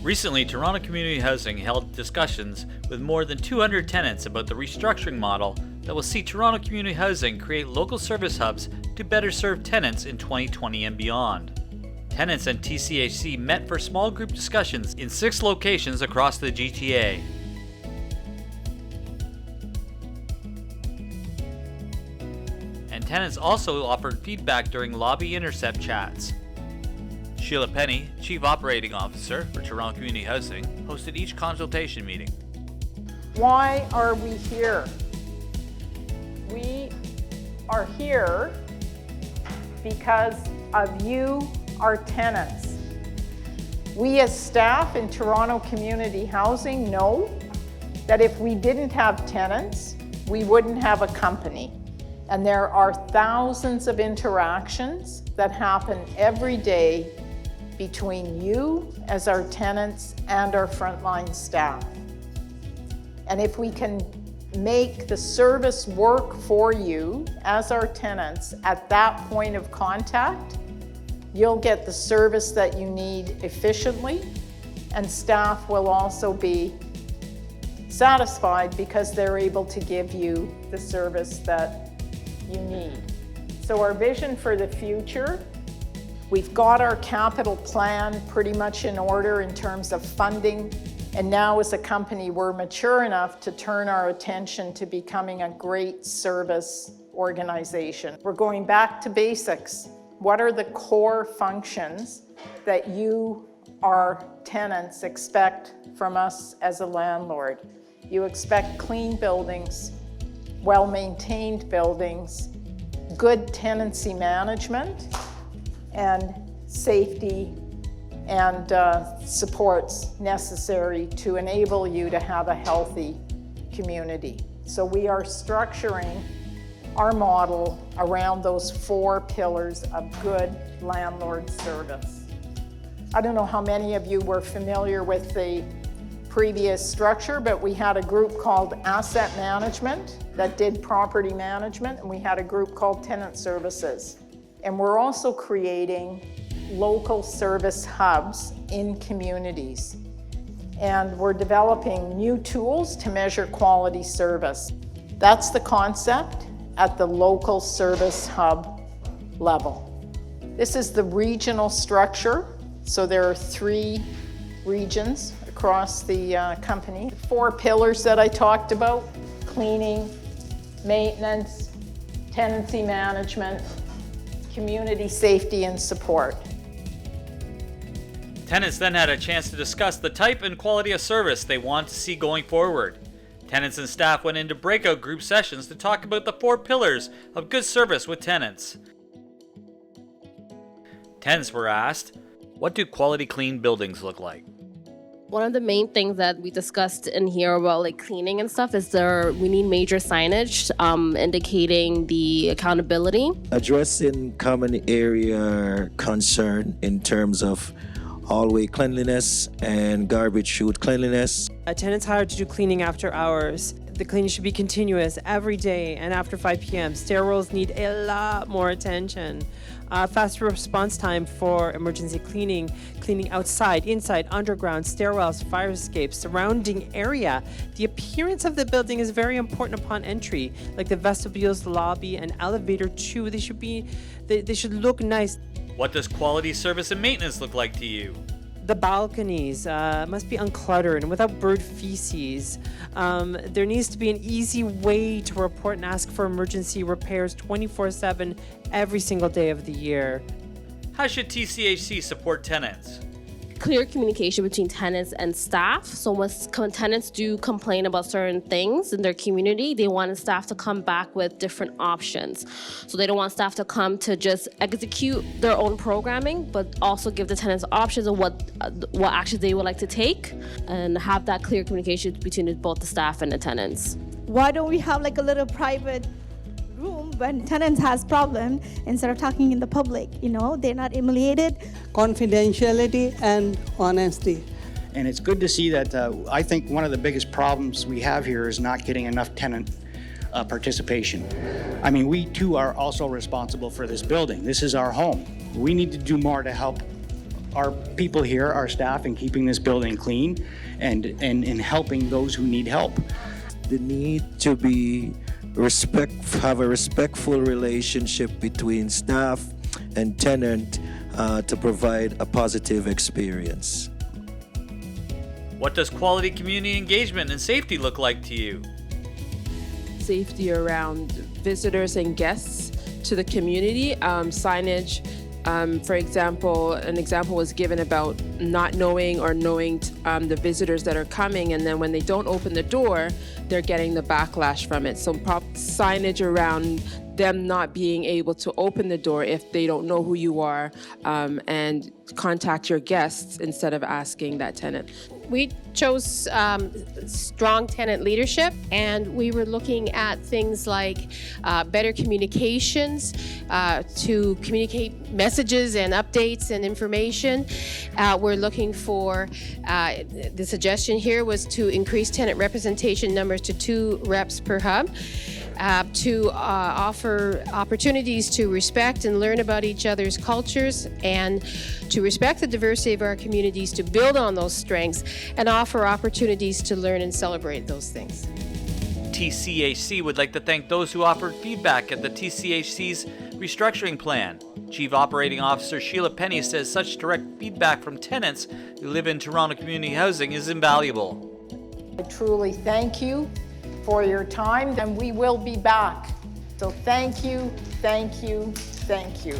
Recently, Toronto Community Housing held discussions with more than 200 tenants about the restructuring model that will see Toronto Community Housing create local service hubs to better serve tenants in 2020 and beyond. Tenants and TCHC met for small group discussions in 6 locations across the GTA. And tenants also offered feedback during lobby intercept chats. Sheila Penny, Chief Operating Officer for Toronto Community Housing, hosted each consultation meeting. Why are we here? We are here because of you, our tenants. We as staff in Toronto Community Housing know that if we didn't have tenants, we wouldn't have a company. And there are thousands of interactions that happen every day between you as our tenants and our frontline staff. And if we can make the service work for you as our tenants at that point of contact, you'll get the service that you need efficiently, and staff will also be satisfied because they're able to give you the service that you need. So our vision for the future, we've got our capital plan pretty much in order in terms of funding, and now as a company we're mature enough to turn our attention to becoming a great service organization. We're going back to basics. What are the core functions that you, our tenants, expect from us as a landlord? You expect clean buildings, well-maintained buildings, good tenancy management, and safety and supports necessary to enable you to have a healthy community. So we are structuring our model around those 4 pillars of good landlord service. I don't know how many of you were familiar with the previous structure, but we had a group called Asset Management that did property management, and we had a group called Tenant Services. And we're also creating local service hubs in communities. And we're developing new tools to measure quality service. That's the concept at the local service hub level. This is the regional structure. So there are 3 regions across the company. 4 pillars that I talked about: cleaning, maintenance, tenancy management, community safety and support. Tenants then had a chance to discuss the type and quality of service they want to see going forward. Tenants and staff went into breakout group sessions to talk about the 4 pillars of good service with tenants. Tenants were asked, what do quality clean buildings look like? One of the main things that we discussed in here about like cleaning and stuff is we need major signage indicating the accountability. Addressing common area concern in terms of hallway cleanliness and garbage chute cleanliness. Tenants hired to do cleaning after hours. The cleaning should be continuous every day and after 5 p.m. Stairwells need a lot more attention. Faster response time for emergency cleaning outside, inside, underground, stairwells, fire escapes, surrounding area. The appearance of the building is very important upon entry, like the vestibules, the lobby, and elevator too. They should look nice. What does quality service and maintenance look like to you? The balconies must be uncluttered and without bird feces. There needs to be an easy way to report and ask for emergency repairs 24/7 every single day of the year. How should TCHC support tenants? Clear communication between tenants and staff. So when tenants do complain about certain things in their community, they want staff to come back with different options. So they don't want staff to come to just execute their own programming, but also give the tenants options of what actions they would like to take, and have that clear communication between both the staff and the tenants. Why don't we have like a little private room when tenants has problem instead of talking in the public? They're not humiliated. Confidentiality and honesty. And it's good to see that. I think one of the biggest problems we have here is not getting enough tenant participation. I mean, we too are also responsible for this building. This is our home. We need to do more to help our people here, our staff, in keeping this building clean and in helping those who need help. The need to have a respectful relationship between staff and tenant to provide a positive experience. What does quality community engagement and safety look like to you? Safety around visitors and guests to the community, signage. For example, an example was given about not knowing or knowing the visitors that are coming, and then when they don't open the door, they're getting the backlash from it. So signage around them not being able to open the door if they don't know who you are, and contact your guests instead of asking that tenant. We chose strong tenant leadership, and we were looking at things like better communications to communicate messages and updates and information. We're looking for, the suggestion here was to increase tenant representation numbers to 2 reps per hub. To offer opportunities to respect and learn about each other's cultures, and to respect the diversity of our communities, to build on those strengths and offer opportunities to learn and celebrate those things. TCHC would like to thank those who offered feedback at the TCHC's restructuring plan. Chief Operating Officer Sheila Penny says such direct feedback from tenants who live in Toronto community housing is invaluable. I truly thank you for your time, and we will be back. So thank you, thank you, thank you.